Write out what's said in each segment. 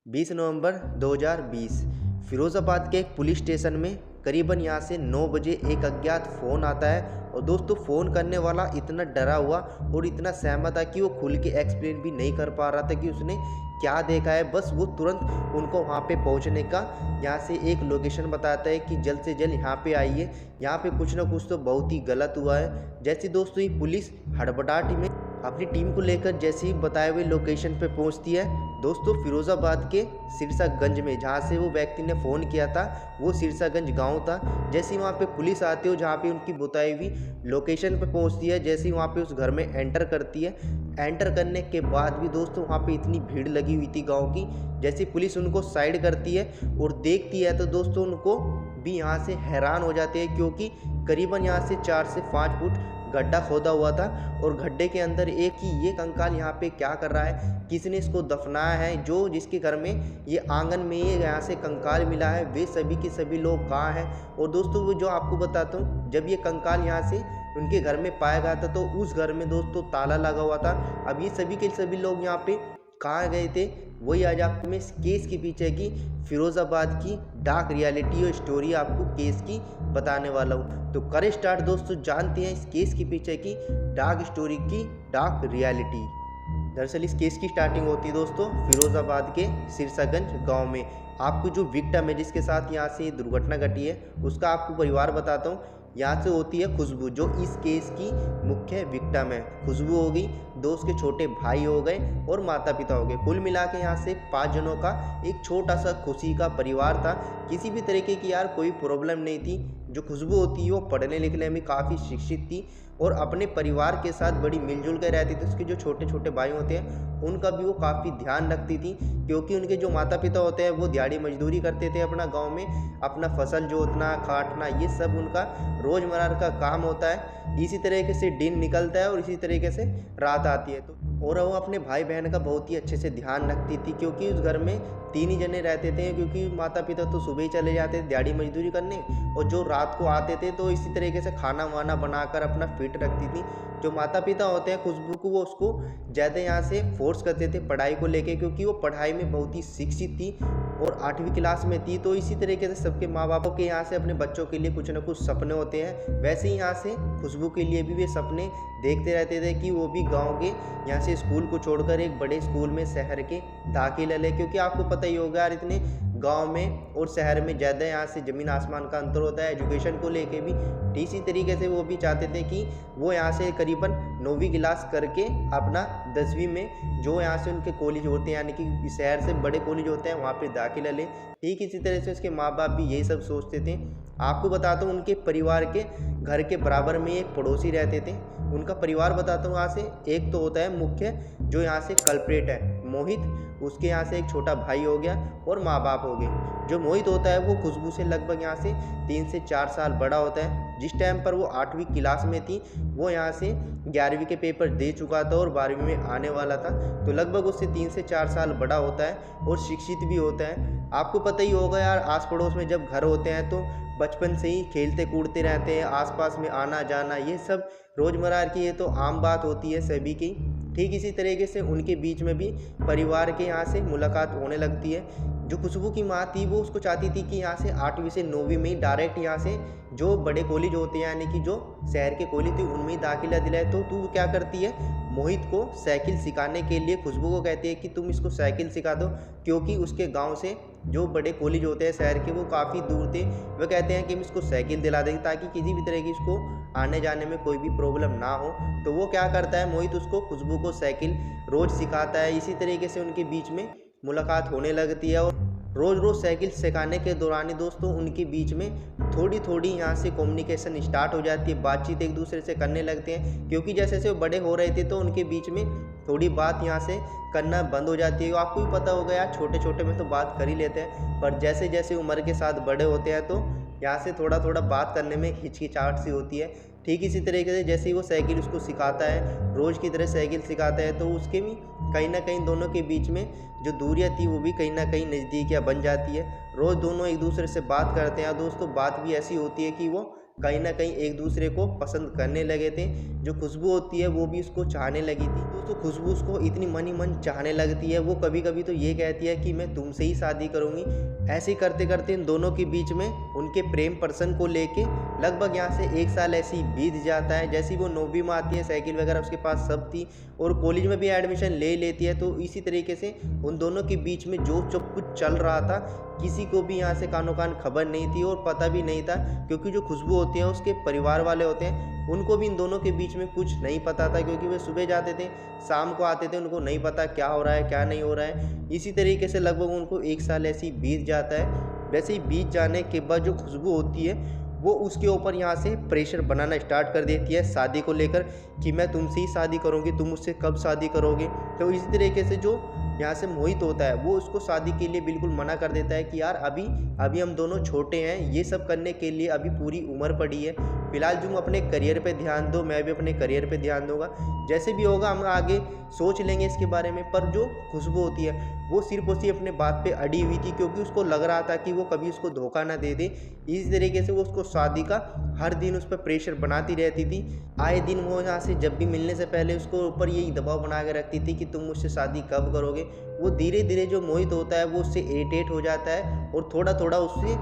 20 नवंबर 2020 फिरोज़ाबाद के एक police station में करीबन यहाँ से 9 बजे एक अज्ञात फ़ोन आता है। और दोस्तों फ़ोन करने वाला इतना डरा हुआ और इतना सहमा था कि वो खुल के एक्सप्लेन भी नहीं कर पा रहा था कि उसने क्या देखा है। बस वो तुरंत उनको वहाँ पे पहुँचने का यहाँ से एक लोकेशन बताता है कि जल्द से जल्द यहाँ पे आइए, यहाँ पे कुछ ना कुछ तो बहुत ही गलत हुआ है। जैसे दोस्तों ये पुलिस हड़बड़ाहट में अपनी टीम को लेकर जैसे ही बताए हुए लोकेशन पे पहुंचती है दोस्तों फिरोज़ाबाद के सिरसागंज में, जहां से वो व्यक्ति ने फ़ोन किया था वो सिरसागंज गांव था। जैसे ही वहां पे पुलिस आती है जहां पे उनकी बताई हुई लोकेशन पे पहुंचती है, जैसे ही वहां पे उस घर में एंटर करती है, एंटर करने के बाद भी दोस्तों वहां पे इतनी भीड़ लगी हुई थी गाँव की। जैसे पुलिस उनको साइड करती है और देखती है तो दोस्तों उनको भी यहाँ से हैरान हो जाते हैं, क्योंकि करीबन यहाँ से 4 से 5 फुट गड्ढा खोदा हुआ था और गड्ढे के अंदर एक ही ये कंकाल यहाँ पे क्या कर रहा है, किसने इसको दफनाया है। जो जिसके घर में ये आंगन में ये यहाँ से कंकाल मिला है वे सभी के सभी लोग कहाँ हैं। और दोस्तों वो जो आपको बताता हूँ, जब ये कंकाल यहाँ से उनके घर में पाया गया था तो उस घर में दोस्तों ताला लगा हुआ था। अब ये सभी के सभी लोग यहाँ पे कहाँ गए थे, वही आज आपको मैं इस केस के पीछे की फिरोज़ाबाद की डार्क रियलिटी और स्टोरी आपको केस की बताने वाला हूँ। तो करें स्टार्ट दोस्तों, जानते हैं इस केस के पीछे की डार्क स्टोरी की डार्क रियलिटी। दरअसल इस केस की स्टार्टिंग होती है दोस्तों फिरोज़ाबाद के सिरसागंज गांव में। आपको जो विक्टिम है जिसके साथ यहाँ से दुर्घटना घटी है उसका आपको परिवार बताता हूँ। यहाँ से होती है खुशबू, जो इस केस की मुख्य विक्टिम है। खुशबू हो गई, दो उसके छोटे भाई हो गए और माता पिता हो गए। कुल मिला के यहाँ से 5 जनों का एक छोटा सा खुशी का परिवार था। किसी भी तरीके की यार कोई प्रॉब्लम नहीं थी। जो खुशबू होती है वो पढ़ने लिखने में काफ़ी शिक्षित थी और अपने परिवार के साथ बड़ी मिलजुल कर रहती थी। उसके जो छोटे छोटे भाई होते हैं उनका भी वो काफ़ी ध्यान रखती थी, क्योंकि उनके जो माता पिता होते हैं वो दिहाड़ी मजदूरी करते थे अपना गांव में, अपना फसल जोतना काटना ये सब उनका रोज़मर्रा का काम होता है। इसी तरीके से दिन निकलता है और इसी तरीके से रात आती है। तो और वो अपने भाई बहन का बहुत ही अच्छे से ध्यान रखती थी, क्योंकि उस घर में 3 ही जने रहते थे, क्योंकि माता पिता तो सुबह ही चले जाते थे दिहाड़ी मजदूरी करने और जो रात को आते थे तो इसी तरीके से खाना वाना बनाकर अपना फिट रखती थी। जो माता पिता होते हैं खुशबू को वो उसको ज़्यादा यहाँ से फोर्स करते थे पढ़ाई को लेके, क्योंकि वो पढ़ाई में बहुत ही शिक्षित थी और 8वीं क्लास में थी। तो इसी तरीके से सबके माँ बापों के यहाँ से अपने बच्चों के लिए कुछ ना कुछ सपने होते हैं, वैसे ही यहाँ से खुशबू के लिए भी वे सपने देखते रहते थे कि वो भी गांव के यहाँ से स्कूल को छोड़कर एक बड़े स्कूल में शहर के दाखिला ले। क्योंकि आपको पता ही होगा यार इतने गांव में और शहर में ज़्यादा यहाँ से ज़मीन आसमान का अंतर होता है एजुकेशन को लेके भी। इसी तरीके से वो भी चाहते थे कि वो यहाँ से करीबन 9वीं क्लास करके अपना 10वीं में जो यहाँ से उनके कॉलेज होते हैं, यानी कि शहर से बड़े कॉलेज होते हैं, वहाँ पे दाखिला ले। ठीक इसी तरह से उसके माँ बाप भी यही सब सोचते थे। आपको बताता हूँ उनके परिवार के घर के बराबर में एक पड़ोसी रहते थे। उनका परिवार बताता हूँ यहाँ से। एक तो होता है मुख्य जो यहाँ से कल्प्रेट है मोहित, उसके यहाँ से एक छोटा भाई हो गया और माँ बाप हो गए। जो मोहित होता है वो खुशबू से लगभग यहाँ से 3 से 4 साल बड़ा होता है। जिस टाइम पर वो 8वीं क्लास में थी वो यहाँ से 11वीं के पेपर दे चुका था और 12वीं में आने वाला था। तो लगभग उससे 3 से 4 साल बड़ा होता है और शिक्षित भी होता है। आपको पता ही होगा यार आस पड़ोस में जब घर होते हैं तो बचपन से ही खेलते कूदते रहते हैं, आसपास में आना जाना ये सब रोज़मर्रा की ये तो आम बात होती है सभी की। ठीक इसी तरीके से उनके बीच में भी परिवार के यहाँ से मुलाकात होने लगती है। जो खुशबू की माँ थी वो उसको चाहती थी कि यहाँ से 8वीं से 9वीं में ही डायरेक्ट यहाँ से जो बड़े कॉलेज होते हैं यानी कि जो शहर के कॉलेज थे उनमें ही दाखिला दिलाए। तो तू क्या करती है, मोहित को साइकिल सिखाने के लिए खुशबू को कहती है कि तुम इसको साइकिल सिखा दो, क्योंकि उसके गांव से जो बड़े कॉलेज होते हैं शहर के वो काफ़ी दूर थे। वह कहते हैं कि हम इसको साइकिल दिला देंगे ताकि किसी भी तरह की इसको आने जाने में कोई भी प्रॉब्लम ना हो। तो वो क्या करता है, मोहित उसको खुशबू को साइकिल रोज़ सिखाता है। इसी तरीके से उनके बीच में मुलाकात होने लगती है और रोज़ साइकिल सिखाने के दौरान ही दोस्तों उनके बीच में थोड़ी थोड़ी यहाँ से कम्युनिकेशन स्टार्ट हो जाती है, बातचीत एक दूसरे से करने लगते हैं। क्योंकि जैसे जैसे वो बड़े हो रहे थे तो उनके बीच में थोड़ी बात यहाँ से करना बंद हो जाती है। आपको भी पता होगा यार छोटे छोटे में तो बात कर ही लेते हैं, पर जैसे जैसे उम्र के साथ बड़े होते हैं तो यहाँ से थोड़ा थोड़ा बात करने में हिचकिचाहट सी होती है। ठीक इसी तरीके से जैसे ही वो साइकिल उसको सिखाता है, रोज़ की तरह साइकिल सिखाता है, तो उसके भी कहीं ना कहीं दोनों के बीच में जो दूरियां थी वो भी कहीं ना कहीं नज़दीकियाँ बन जाती है। रोज़ दोनों एक दूसरे से बात करते हैं। दोस्तों बात भी ऐसी होती है कि वो कहीं ना कहीं एक दूसरे को पसंद करने लगे थे। जो खुशबू होती है वो भी उसको चाहने लगी थी। दोस्तों खुशबू उसको इतनी मन ही मन चाहने लगती है, वो कभी कभी तो ये कहती है कि मैं तुमसे ही शादी करूँगी। ऐसे करते करते इन दोनों के बीच में उनके प्रेम पर्सन को लेके लगभग यहाँ से 1 साल ऐसे ही बीत जाता है। जैसे ही वो 9वीं में आती है, साइकिल वगैरह उसके पास सब थी और कॉलेज में भी एडमिशन ले लेती है। तो इसी तरीके से उन दोनों के बीच में जो सब कुछ चल रहा था किसी को भी यहाँ से कानो कान खबर नहीं थी और पता भी नहीं था, क्योंकि जो खुशबू होती है उसके परिवार वाले होते हैं, उनको भी इन दोनों के बीच में कुछ नहीं पता था, क्योंकि वे सुबह जाते थे शाम को आते थे, उनको नहीं पता क्या हो रहा है क्या नहीं हो रहा है। इसी तरीके से लगभग उनको 1 साल ऐसे ही बीत जाता है। वैसे ही बीत जाने के बाद जो खुशबू होती है वो उसके ऊपर यहाँ से प्रेशर बनाना स्टार्ट कर देती है शादी को लेकर, कि मैं तुमसे ही शादी करूँगी, तुम मुझसे कब शादी करोगे। तो इसी तरीके से जो यहाँ से मोहित होता है वो उसको शादी के लिए बिल्कुल मना कर देता है कि यार अभी हम दोनों छोटे हैं, ये सब करने के लिए अभी पूरी उम्र पड़ी है, फिलहाल तुम अपने करियर पे ध्यान दो, मैं भी अपने करियर पे ध्यान दूंगा, जैसे भी होगा हम आगे सोच लेंगे इसके बारे में। पर जो खुशबू होती है वो सिर्फ और सिर्फ अपने बात पे अड़ी हुई थी, क्योंकि उसको लग रहा था कि वो कभी उसको धोखा ना दे दे। इसी तरीके से वो उसको शादी का हर दिन उस पर प्रेशर बनाती रहती थी। आए दिन वो यहाँ से जब भी मिलने से पहले उसको ऊपर यही दबाव बना के रखती थी कि तुम मुझसे शादी कब करोगे। वो धीरे धीरे जो मोहित होता है वो उससे इरिटेट हो जाता है और थोड़ा थोड़ा उससे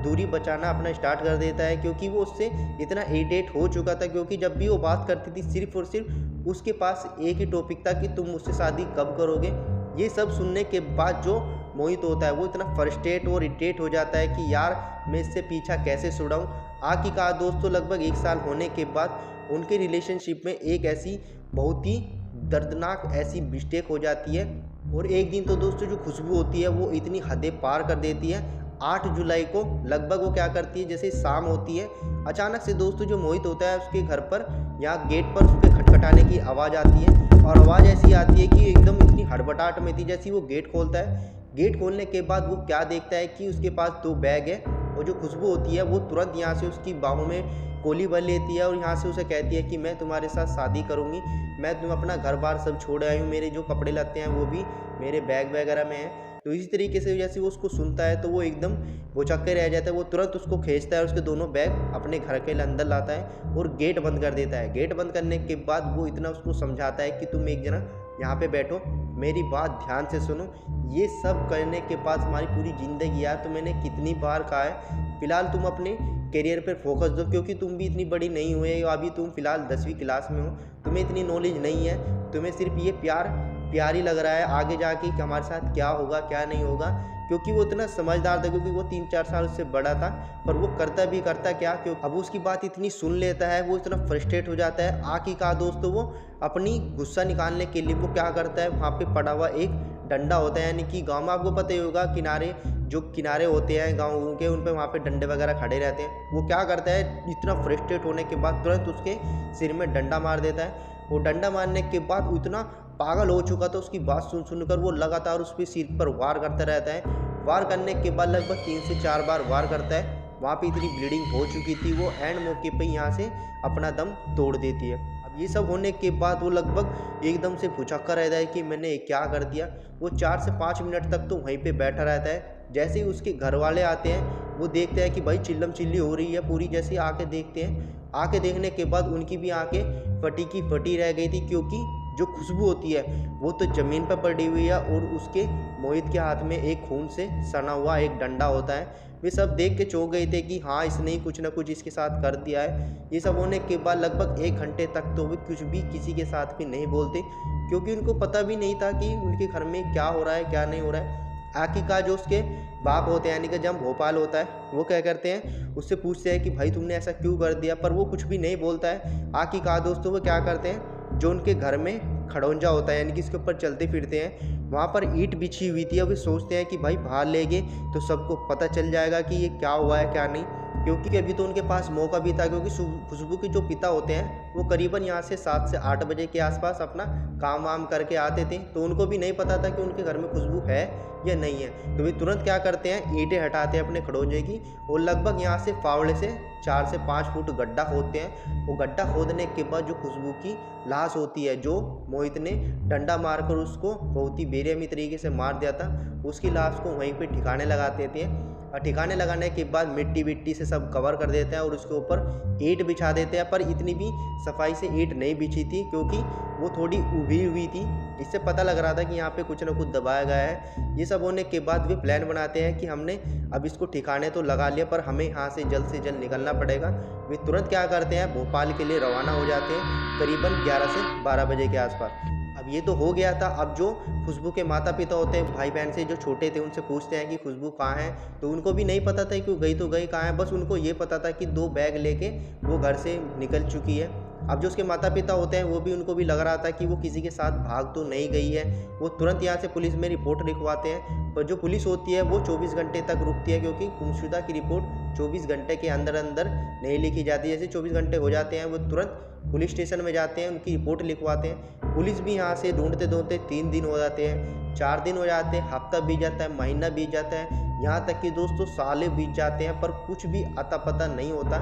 दूरी बचाना अपना स्टार्ट कर देता है, क्योंकि वो उससे इतना इरिटेट हो चुका था। क्योंकि जब भी वो बात करती थी सिर्फ और सिर्फ उसके पास एक ही टॉपिक था कि तुम मुझसे शादी कब करोगे। ये सब सुनने के बाद जो मोहित होता है वो इतना फ्रस्ट्रेट और इरिटेट हो जाता है कि यार मैं इससे पीछा कैसे छुड़ाऊँ। आखिरकार दोस्तों लगभग 1 साल होने के बाद उनके रिलेशनशिप में एक ऐसी बहुत ही दर्दनाक ऐसी मिस्टेक हो जाती है। और एक दिन तो दोस्तों जो खुशबू होती है वो इतनी हदें पार कर देती है। 8 जुलाई को लगभग वो क्या करती है, जैसे शाम होती है, अचानक से दोस्तों जो मोहित होता है उसके घर पर यहाँ गेट पर उसके खटखटाने की आवाज़ आती है। और आवाज़ ऐसी आती है कि एकदम इतनी हड़बड़ाहट में थी। जैसे वो गेट खोलता है, गेट खोलने के बाद वो क्या देखता है कि उसके पास 2 बैग है। और जो खुशबू होती है वो तुरंत यहाँ से उसकी बाहों में गोली भर लेती है और यहाँ से उसे कहती है कि मैं तुम्हारे साथ शादी करूँगी, मैं तुम अपना घर बार सब छोड़ आई हूँ, मेरे जो कपड़े लत्ते हैं वो भी मेरे बैग वगैरह में हैं। तो इसी तरीके से जैसे वो उसको सुनता है तो वो एकदम भौचक्के रह जाता है। वो तुरंत उसको खींचता है और उसके दोनों बैग अपने घर के अंदर लाता है और गेट बंद कर देता है। गेट बंद करने के बाद वो इतना उसको समझाता है कि तुम एक जना यहाँ पे बैठो, मेरी बात ध्यान से सुनो। ये सब करने के बाद हमारी पूरी ज़िंदगी, यार तो मैंने कितनी बार कहा है फिलहाल तुम अपने करियर पर फोकस दो, क्योंकि तुम भी इतनी बड़ी नहीं हुए, अभी तुम फिलहाल 10वीं क्लास में हो, तुम्हें इतनी नॉलेज नहीं है, तुम्हें सिर्फ ये प्यार ही लग रहा है आगे जाके कि हमारे साथ क्या होगा क्या नहीं होगा। क्योंकि वो इतना समझदार था, क्योंकि वो 3-4 साल उससे बड़ा था, पर वो करता क्या, क्यों अब उसकी बात इतनी सुन लेता है, वो इतना फ्रस्ट्रेट हो जाता है। आखिरकार दोस्तों वो अपनी गुस्सा निकालने के लिए वो क्या करता है, वहाँ पे पड़ा हुआ एक डंडा होता है, यानी कि गांव में आपको पता ही होगा किनारे होते हैं गाँव के, उन पे वहाँ पे डंडे वगैरह खड़े रहते हैं। वो क्या करता है, इतना फ्रस्ट्रेट होने के बाद तुरंत उसके सिर में डंडा मार देता है। वो डंडा मारने के बाद वो इतना पागल हो चुका था, उसकी बात सुनकर वो लगातार उस पर सिर पर वार करता रहता है। वार करने के बाद लगभग 3 से 4 बार वार करता है। वहाँ पे इतनी ब्लीडिंग हो चुकी थी, वो एंड मौके पे यहाँ से अपना दम तोड़ देती है। अब ये सब होने के बाद वो लगभग एकदम से भुचक्का रहता है कि मैंने क्या कर दिया। वो 4 से 5 मिनट तक तो वहीं पे बैठा रहता है। जैसे ही उसके घर वाले आते हैं वो देखते हैं कि भाई चिल्लम चिल्ली हो रही है पूरी, जैसे आके देखते हैं, आके देखने के बाद उनकी भी आंखें फटी की फटी रह गई थी, क्योंकि जो खुशबू होती है वो तो ज़मीन पर पड़ी हुई है और उसके मोहित के हाथ में एक खून से सना हुआ एक डंडा होता है। वे सब देख के चौंक गए थे कि हाँ इसने ही कुछ ना कुछ इसके साथ कर दिया है। ये सब होने के बाद लगभग 1 घंटे तक तो वे कुछ भी किसी के साथ भी नहीं बोलते, क्योंकि उनको पता भी नहीं था कि उनके घर में क्या हो रहा है क्या नहीं हो रहा है। आखिरकार जो उसके बाप होते हैं, यानी कि जब भोपाल होता है, वो क्या करते हैं, उससे पूछते हैं कि भाई तुमने ऐसा क्यों कर दिया, पर वो कुछ भी नहीं बोलता है। आखिरकार दोस्तों वो क्या करते हैं, जो उनके घर में खड़ौंजा होता है, यानी कि इसके ऊपर चलते फिरते हैं, वहाँ पर ईंट बिछी हुई थी। अब वे सोचते हैं कि भाई बाहर ले गए तो सबको पता चल जाएगा कि ये क्या हुआ है क्या नहीं, क्योंकि अभी तो उनके पास मौका भी था, क्योंकि खुशबू के जो पिता होते हैं वो करीबन यहाँ से 7 से 8 बजे के आसपास अपना काम वाम करके आते थे, तो उनको भी नहीं पता था कि उनके घर में खुशबू है या नहीं है। तो वे तुरंत क्या करते हैं, ईंटें हटाते हैं अपने खड़ोजे की और लगभग यहाँ से फावड़े से 4 से 5 फुट गड्ढा खोदते हैं। वो गड्ढा खोदने के बाद जो खुशबू की लाश होती है, जो मोहित ने डंडा मारकर उसको बहुत ही बेरहमी तरीके से मार दिया था, उसकी लाश को वहीं पे ठिकाने लगाते थे। और ठिकाने लगाने के बाद मिट्टी विट्टी से सब कवर कर देते हैं और उसके ऊपर ईंट बिछा देते हैं। पर इतनी भी सफाई से ईंट नहीं बिछी थी क्योंकि वो थोड़ी उभी हुई थी। इससे पता लग रहा था कि यहाँ पे कुछ ना कुछ दबाया गया है। ये सब होने के बाद वे प्लान बनाते हैं कि हमने अब इसको ठिकाने तो लगा लिया, पर हमें यहाँ से जल्द निकलना पड़ेगा। वे तुरंत क्या करते हैं, भोपाल के लिए रवाना हो जाते हैं करीबन 11 से 12 बजे के आसपास। अब ये तो हो गया था। अब जो खुशबू के माता पिता होते हैं, भाई बहन से जो छोटे थे, उनसे पूछते हैं कि खुशबू कहाँ है। तो उनको भी नहीं पता था कि वो गई तो गई कहाँ है, बस उनको ये पता था कि 2 बैग लेके वो घर से निकल चुकी है। अब जो उसके माता पिता होते हैं वो भी, उनको भी लग रहा था कि वो किसी के साथ भाग तो नहीं गई है। वो तुरंत यहाँ से पुलिस में रिपोर्ट लिखवाते हैं। पर जो पुलिस होती है वो 24 घंटे तक रुकती है, क्योंकि गुमशुदा की रिपोर्ट 24 घंटे के अंदर अंदर नहीं लिखी जाती। जैसे 24 घंटे हो जाते हैं वो तुरंत पुलिस स्टेशन में जाते हैं, उनकी रिपोर्ट लिखवाते हैं। पुलिस भी यहाँ से ढूंढते ढूंढते 3 दिन हो जाते हैं, 4 दिन हो जाते हैं, हफ्ता बीत जाता है, महीना बीत जाता है, यहाँ तक कि दोस्तों सालें बीत जाते हैं, पर कुछ भी अता पता नहीं होता।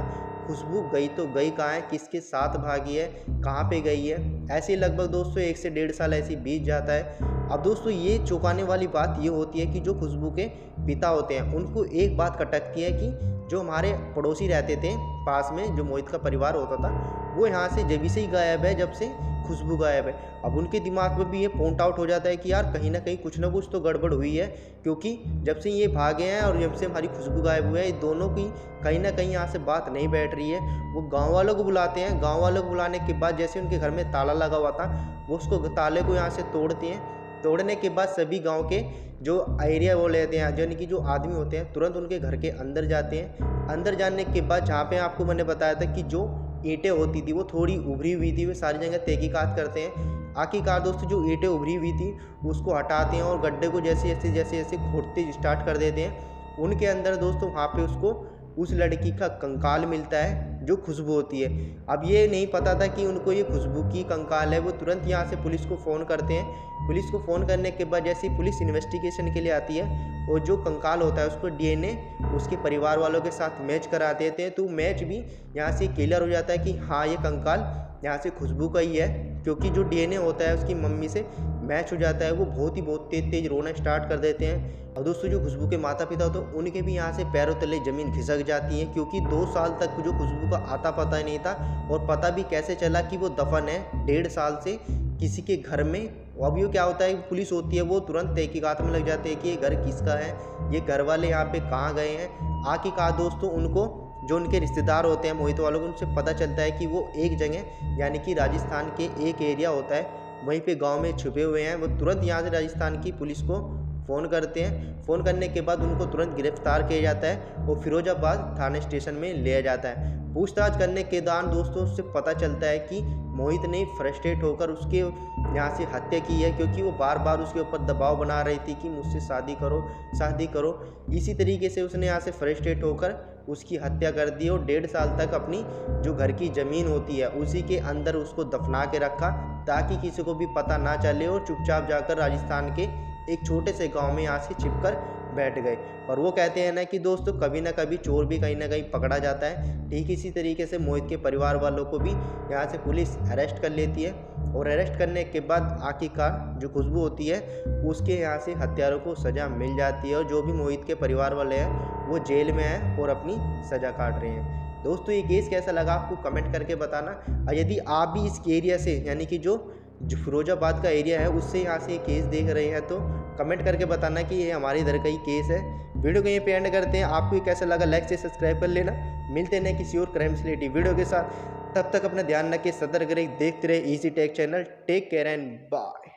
खुशबू गई तो गई कहाँ है, किसके साथ भागी है, कहाँ पे गई है। ऐसे ही लगभग दोस्तों 1 से 1.5 साल ऐसे बीत जाता है। अब दोस्तों ये चौंकाने वाली बात ये होती है कि जो खुशबू के पिता होते हैं उनको एक बात खटकती है कि जो हमारे पड़ोसी रहते थे पास में, जो मोहित का परिवार होता था, वो यहाँ से जब से ही गायब है, जब से खुशबू गायब है। अब उनके दिमाग में भी ये पॉइंट आउट हो जाता है कि यार कहीं ना कहीं कुछ ना कुछ तो गड़बड़ हुई है, क्योंकि जब से ये भागे हैं और जब से हमारी खुशबू गायब हुई है, ये दोनों की कहीं ना कहीं यहाँ से बात नहीं बैठ रही है। वो गांव वालों को बुलाते हैं। गांव वालों को बुलाने के बाद जैसे उनके घर में ताला लगा हुआ था, वो उसको ताले को यहाँ से तोड़ते हैं। तोड़ने के बाद सभी गांव के जो एरिया वो लेते हैं, यानी कि जो आदमी होते हैं, तुरंत उनके घर के अंदर जाते हैं। अंदर जाने के बाद जहाँ पे आपको मैंने बताया था कि जो ईंटें होती थी वो थोड़ी उभरी हुई थी, वे सारी जगह तहकीकात करते हैं। आखिरकार दोस्तों जो ईंटें उभरी हुई थी उसको हटाते हैं और गड्ढे को जैसे जैसे खोदते स्टार्ट कर देते हैं। उनके अंदर दोस्तों वहाँ पे उसको उस लड़की का कंकाल मिलता है जो खुशबू होती है। अब ये नहीं पता था कि उनको ये खुशबू की कंकाल है। वो तुरंत यहाँ से पुलिस को फ़ोन करते हैं। पुलिस को फ़ोन करने के बाद जैसे पुलिस इन्वेस्टिगेशन के लिए आती है और जो कंकाल होता है उसको DNA उसके परिवार वालों के साथ मैच करा देते हैं। तो मैच भी यहाँ से क्लियर हो जाता है कि हाँ ये कंकाल यहाँ से खुशबू का ही है, क्योंकि जो DNA होता है उसकी मम्मी से मैच हो जाता है। वो बहुत तेज रोना स्टार्ट कर देते हैं। और दोस्तों जो खुशबू के माता पिता होते हैं उनके भी यहाँ से पैरों तले ज़मीन खिसक जाती है, क्योंकि 2 साल तक जो खुशबू का आता पता ही नहीं था। और पता भी कैसे चला कि वो दफन है 1.5 साल से किसी के घर में। अब ये क्या होता है, पुलिस होती है वो तुरंत तहकीकात में लग जाते हैं कि ये घर किसका है, ये घर वाले यहाँ पे कहाँ गए हैं। आखिरकार दोस्तों उनको जो उनके रिश्तेदार होते हैं मोहित वालों को, उनसे पता चलता है कि वो एक जगह यानी कि राजस्थान के एक एरिया होता है वहीं पे गांव में छुपे हुए हैं। वो तुरंत यहाँ से राजस्थान की पुलिस को फ़ोन करते हैं। फ़ोन करने के बाद उनको तुरंत गिरफ्तार किया जाता है और फिरोजाबाद थाने स्टेशन में लिया जाता है। पूछताछ करने के दौरान दोस्तों उससे पता चलता है कि मोहित ने फ्रस्ट्रेट होकर उसके यहाँ से हत्या की है, क्योंकि वो बार बार उसके ऊपर दबाव बना रही थी कि मुझसे शादी करो शादी करो। इसी तरीके से उसने यहाँ से फ्रस्ट्रेट होकर उसकी हत्या कर दी और 1.5 साल तक अपनी जो घर की ज़मीन होती है उसी के अंदर उसको दफना के रखा, ताकि किसी को भी पता ना चले, और चुपचाप जाकर राजस्थान के एक छोटे से गांव में यहाँ से छिपकर बैठ गए। और वो कहते हैं ना कि दोस्तों कभी ना कभी चोर भी कहीं ना कहीं पकड़ा जाता है। ठीक इसी तरीके से मोहित के परिवार वालों को भी यहाँ से पुलिस अरेस्ट कर लेती है। और अरेस्ट करने के बाद आखिरकार जो खुशबू होती है उसके यहाँ से हत्यारों को सज़ा मिल जाती है, और जो भी मोहित के परिवार वाले हैं वो जेल में हैं और अपनी सज़ा काट रहे हैं। दोस्तों ये केस कैसा लगा आपको कमेंट करके बताना। और यदि आप भी इस एरिया से यानी कि जो फिरोजाबाद का एरिया है उससे यहाँ से केस देख रहे हैं तो कमेंट करके बताना कि ये हमारे इधर का ही केस है। वीडियो को यहीं पे एंड करते हैं। आपको कैसा लगा लाइक से सब्सक्राइब कर लेना। मिलते हैं किसी और क्राइम से रिलेटेड वीडियो के साथ। तब तक अपना ध्यान रखिए, सतर्क रहिए, देखते रहे easy tech channel. Take care and bye.